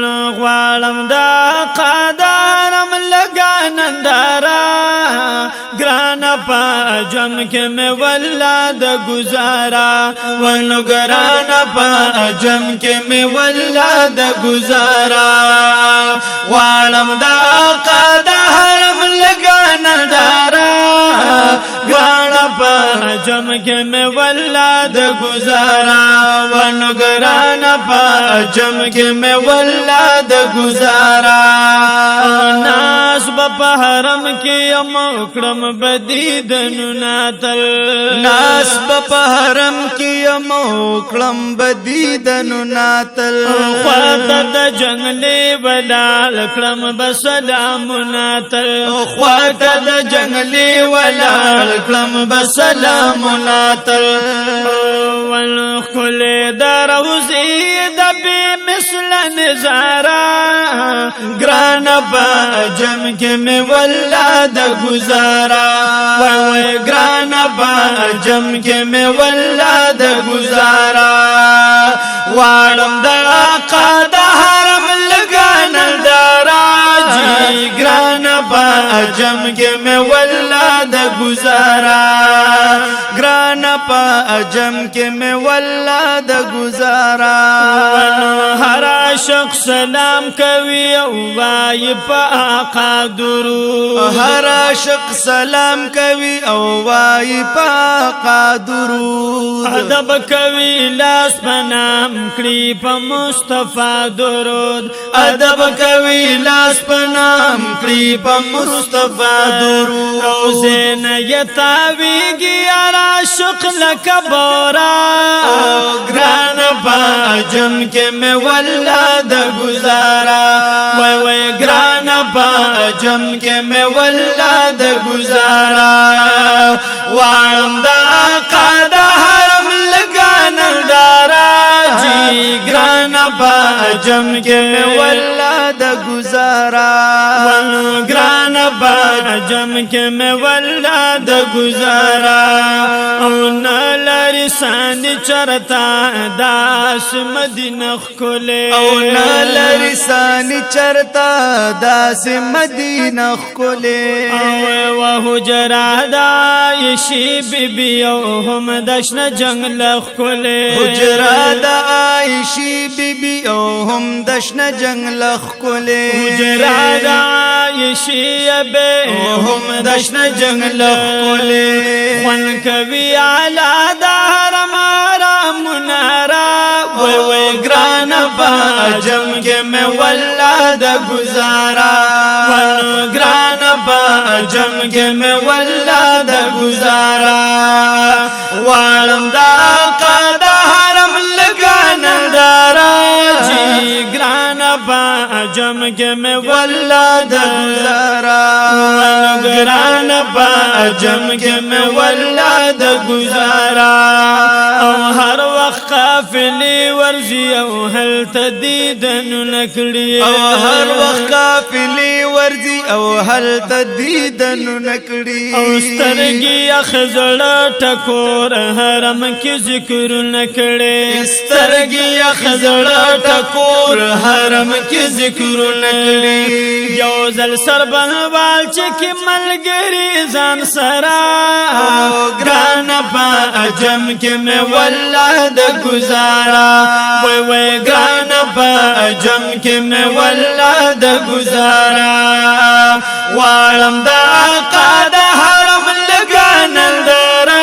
غوالم دا قادرم لگا نندارا گرانا پا جم کے میں ولاد گزارا ونو گرانا پا جم کے میں ولاد گزارا غوالم دا قادرم لگا نندارا گرانا پا جم کے میں ولاد گزارا ونو گرانا پا جم کے میں ولاد گزارا ناس بپا حرم کی اموکرم بدیدنو ناتل ناس بپا حرم کی اموکرم بدیدنو ناتل خواتا دا جنگلی ولال کرم بسلام ناتل خواتا دا جنگلی ولال کرم بسلام ناتل والخل دروزی دبی مثل نظارا گرانا با جم کے میں ولاد گزارا وی گرانا با جم کے میں ولاد گزارا وارم دا قادا حرم لگانا دارا جی گرانا با جم کے میں ولاد گزارا گرانا پا جم کے میں ولاد گزارا ہر شخص سلام کوي او وای په آقا درود هر عاشق سلام کوي او وای په آقا درود ادب کوي لاس پنام کړي په مصطفی درود ادب کوي لاس پنام کړي په مصطفی درود روزن یتاویږي عاشق لکبورا گران با جم کے میں ولاد گزارا وی گران با جم کے میں ولاد گزارا وارم دا قادا حرم لگانا دارا جی گران با جم کے میں ولاد گزارا گران با جم کے میں ولاد گزارا اون لرسان چرتا داس مدینہ کھلے اون لرسان چرتا داس مدینہ کھلے و حجرا دایشی بی بی او هم دشن جنگ لخ کھلے حجرا دایشی بی بی او هم دشن جنگ لخ کھلے حجرا دایشی بی هم دشن جنگ لخ کھلے خون کوي علا دار مارا منارا وی گران با جم کے میں ولاد گزارا گران با جم کے میں ولاد گزارا وارم دا قادا حرم لگانا دارا جی گران با جم کے میں ولاد گزارا گران با جم کے میں ولاد گزارا ہر وقت قافلی ورزی او هل تدیدن نکڑی او ہر وقت قافلی ورزی او هل تدیدن نکڑی او سترگی اخزڑ ٹکور حرم کی ذکر نکڑی سترگی اخزڑ ٹکور حرم کی ذکر نکڑی یو زل سر بنوال چکی ملگری زان سرا گران با جم کے میں ولاد گزارا وی گران با جم کے میں ولاد گزارا وارم دا قادا حرم لگانا دارا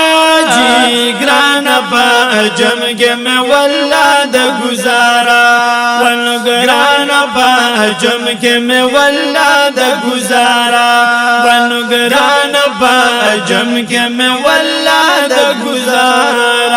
جی گران با جم کے میں ولاد گزارا گران با جم کے میں ولاد گزارا گران با جم کے میں ولاد گزارا